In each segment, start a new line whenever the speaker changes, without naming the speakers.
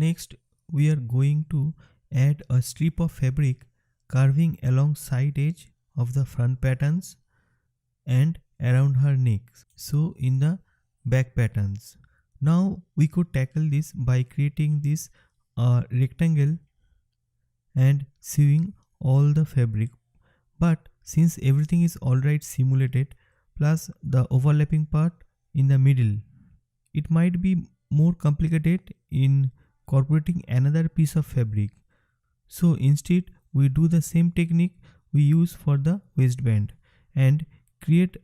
Next, we are going to add a strip of fabric carving along side edge of the front patterns and around her neck. So in the back patterns. Now we could tackle this by creating this rectangle and sewing all the fabric. But since everything is alright simulated plus the overlapping part in the middle, it might be more complicated in incorporating another piece of fabric. So instead we do the same technique we use for the waistband and create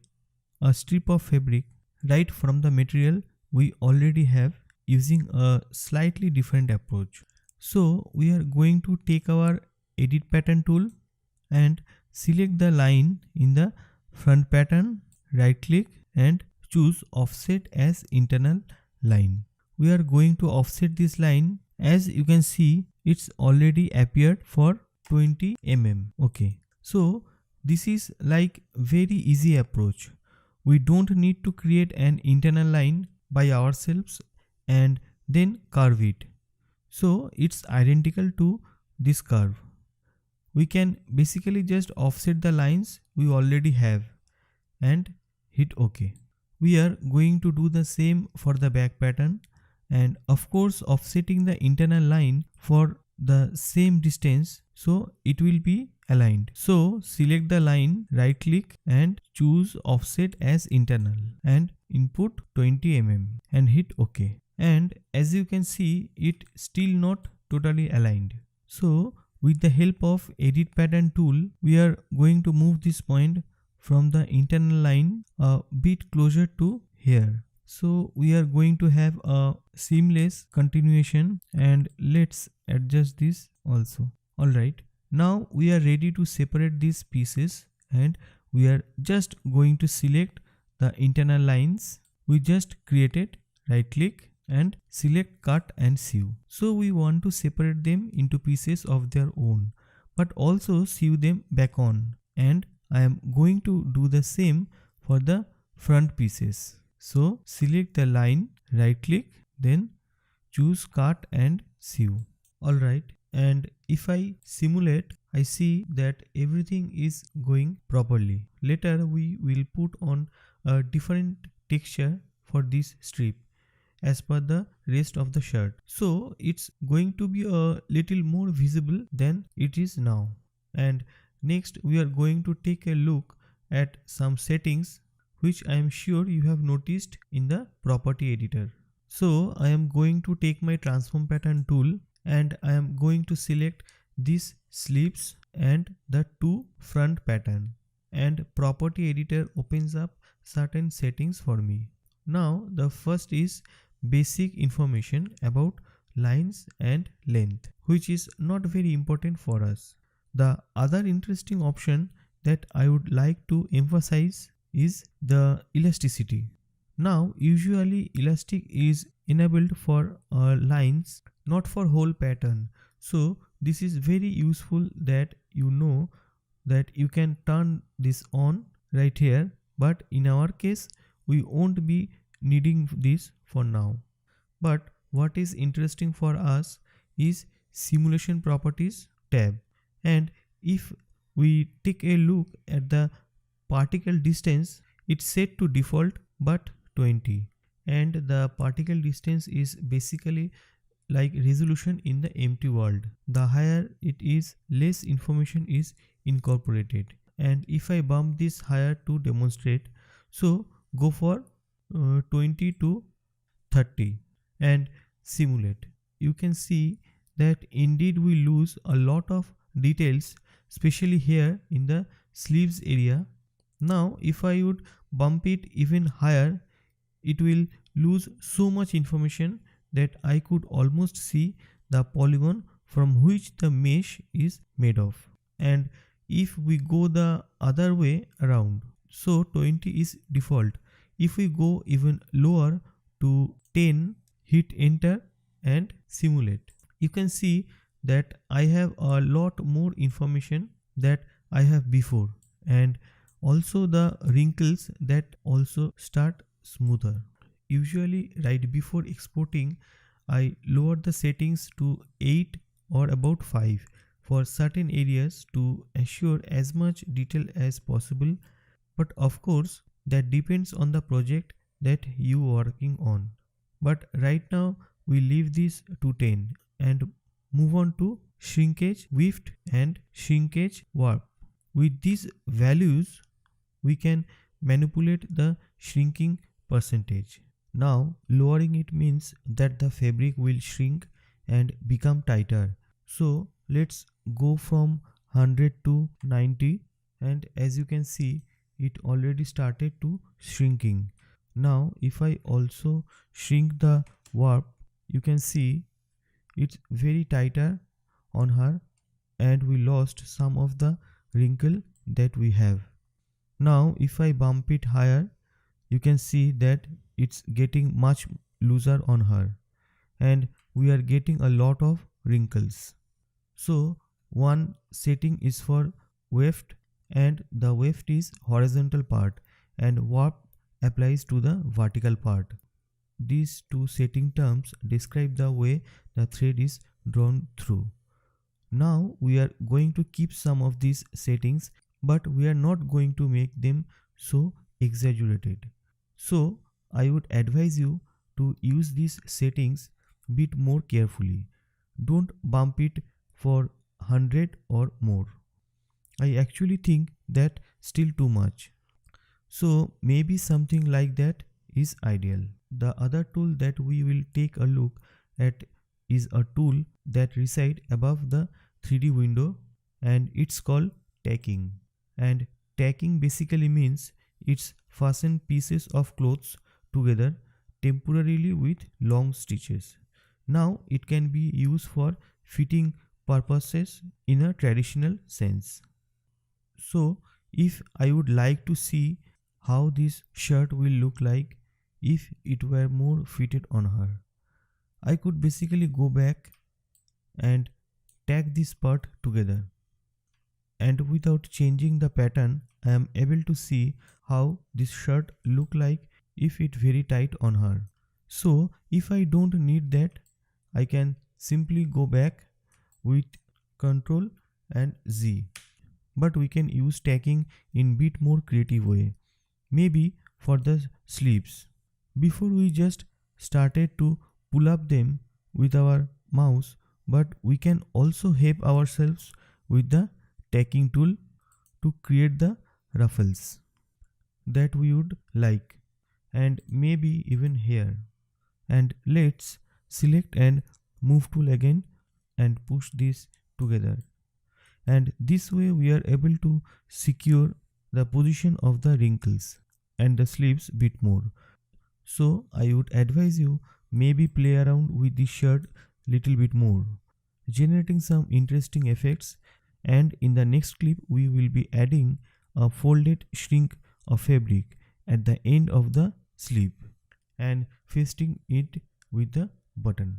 a strip of fabric right from the material we already have using a slightly different approach. So we are going to take our edit pattern tool and select the line in the front pattern, right click and choose offset as internal line. We are going to offset this line. As you can see, it's already appeared for 20 mm. Okay, so this is like very easy approach. We don't need to create an internal line by ourselves and then curve it. So it's identical to this curve. We can basically just offset the lines we already have and hit OK. We are going to do the same for the back pattern and of course offsetting the internal line for the same distance so it will be aligned. So select the line, right click and choose offset as internal and input 20 mm and hit OK. And as you can see, it still not totally aligned. So with the help of edit pattern tool, we are going to move this point from the internal line a bit closer to here. So we are going to have a seamless continuation and let's adjust this also. Alright, now we are ready to separate these pieces and we are just going to select the internal lines we just created, right click and select cut and sew. So we want to separate them into pieces of their own but also sew them back on, and I am going to do the same for the front pieces. So select the line, right click, then choose cut and sew. Alright, and if I simulate, I see that everything is going properly. Later we will put on a different texture for this strip as per the rest of the shirt. So it's going to be a little more visible than it is now. And next we are going to take a look at some settings which I am sure you have noticed in the property editor. So I am going to take my transform pattern tool and I am going to select these sleeves and the two front pattern, and property editor opens up certain settings for me. Now the first is basic information about lines and length, which is not very important for us. The other interesting option that I would like to emphasize is the elasticity. Now usually elastic is enabled for lines, not for whole pattern. So this is very useful that you know that you can turn this on right here, but in our case we won't be needing this for now. But what is interesting for us is simulation properties tab, and if we take a look at the particle distance, it's set to default but 20, and the particle distance is basically like resolution in the empty world. The higher it is, less information is incorporated. And if I bump this higher to demonstrate, so go for 20 to 30 and simulate. You can see that indeed we lose a lot of details, especially here in the sleeves area. Now if I would bump it even higher, it will lose so much information that I could almost see the polygon from which the mesh is made of. And if we go the other way around, so 20 is default. If we go even lower to 10, hit enter and simulate, you can see that I have a lot more information that I have before, and also the wrinkles that also start smoother. Usually right before exporting, I lowered the settings to 8 or about 5 for certain areas to assure as much detail as possible, but of course that depends on the project that you are working on. But right now we leave this to 10 and move on to shrinkage width and shrinkage warp. With these values we can manipulate the shrinking percentage. Now lowering it means that the fabric will shrink and become tighter. So let's go from 100 to 90, and as you can see it already started to shrinking. Now if I also shrink the warp, you can see it's very tighter on her and we lost some of the wrinkle that we have. Now if I bump it higher, you can see that it's getting much looser on her and we are getting a lot of wrinkles. So one setting is for weft, and the weft is horizontal part and warp applies to the vertical part. These two setting terms describe the way the thread is drawn through. Now we are going to keep some of these settings, but we are not going to make them so exaggerated. So I would advise you to use these settings bit more carefully. Don't bump it for 100 or more. I actually think that still too much. So maybe something like that is ideal. The other tool that we will take a look at is a tool that resides above the 3D window, and it's called tacking. And tacking basically means it's fasten pieces of clothes together temporarily with long stitches. Now it can be used for fitting purposes in a traditional sense. So if I would like to see how this shirt will look like if it were more fitted on her, I could basically go back and tack this part together, and without changing the pattern I am able to see how this shirt look like if it very tight on her. So if I don't need that, I can simply go back with Ctrl and Z. But we can use tacking in bit more creative way, maybe for the sleeves. Before we just started to pull up them with our mouse, but we can also help ourselves with the tacking tool to create the ruffles that we would like, and maybe even here. And let's select and move tool again and push this together, and this way we are able to secure the position of the wrinkles and the sleeves bit more. So I would advise you maybe play around with the shirt little bit more, generating some interesting effects. And in the next clip we will be adding a folded shrink of fabric at the end of the sleeve and pasting it with the button.